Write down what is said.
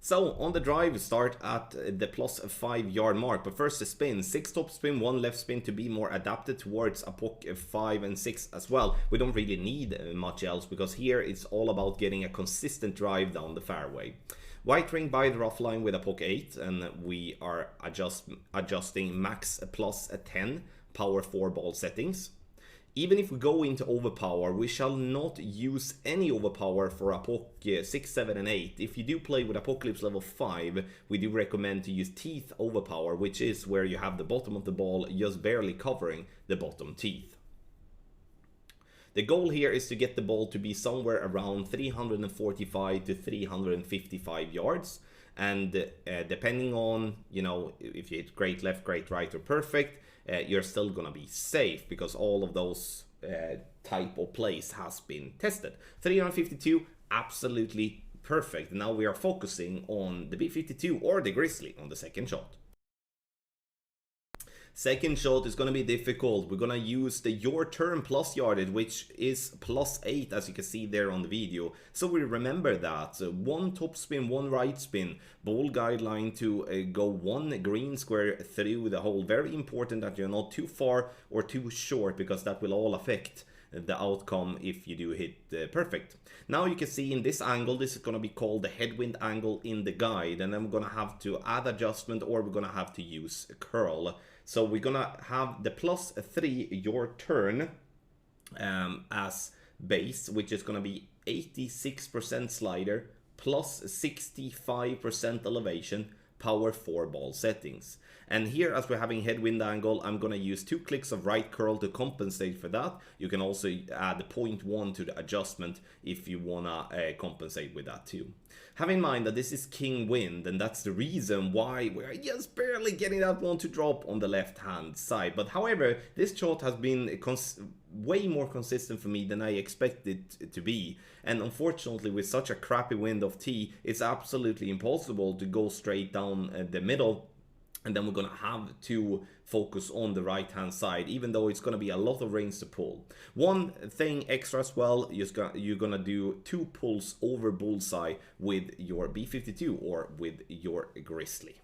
So on the drive, start at the plus 5 yard mark, but first the spin. 6 top spin, 1 left spin to be more adapted towards a puck 5 and 6 as well. We don't really need much else, because here it's all about getting a consistent drive down the fairway. White ring by the rough line with a puck 8, and we are adjusting max plus 10 power 4 ball settings. Even if we go into overpower, we shall not use any overpower for a puck 6, 7 and 8. If you do play with Apocalypse level 5, we do recommend to use teeth overpower, which is where you have the bottom of the ball just barely covering the bottom teeth. The goal here is to get the ball to be somewhere around 345 to 355 yards. And depending on, you know, if you hit great left, great right or perfect, you're still gonna be safe, because all of those type of plays has been tested. 352, absolutely perfect. Now we are focusing on the B52 or the Grizzly on the second shot. Second shot is going to be difficult. We're going to use the your turn plus yardage, which is plus 8, as you can see there on the video. So we remember that. 1 top spin, 1 right spin. Ball guideline to go 1 green square through the hole. Very important that you're not too far or too short, because that will all affect the outcome if you do hit perfect. Now you can see in this angle, this is going to be called the headwind angle in the guide, and then we're going to have to add adjustment, or we're going to have to use a curl. So we're going to have the plus 3 your turn as base, which is going to be 86% slider plus 65% elevation, power 4 ball settings. And here, as we're having headwind angle, I'm going to use 2 clicks of right curl to compensate for that. You can also add 0.1 to the adjustment if you want to compensate with that too. Have in mind that this is king wind, and that's the reason why we're just barely getting that one to drop on the left hand side. But however, this shot has been way more consistent for me than I expected it to be. And unfortunately, with such a crappy wind of tee, it's absolutely impossible to go straight down the middle. And then we're going to have to focus on the right hand side, even though it's going to be a lot of rings to pull. One thing extra as well, you're going to do 2 pulls over bullseye with your B52 or with your Grizzly.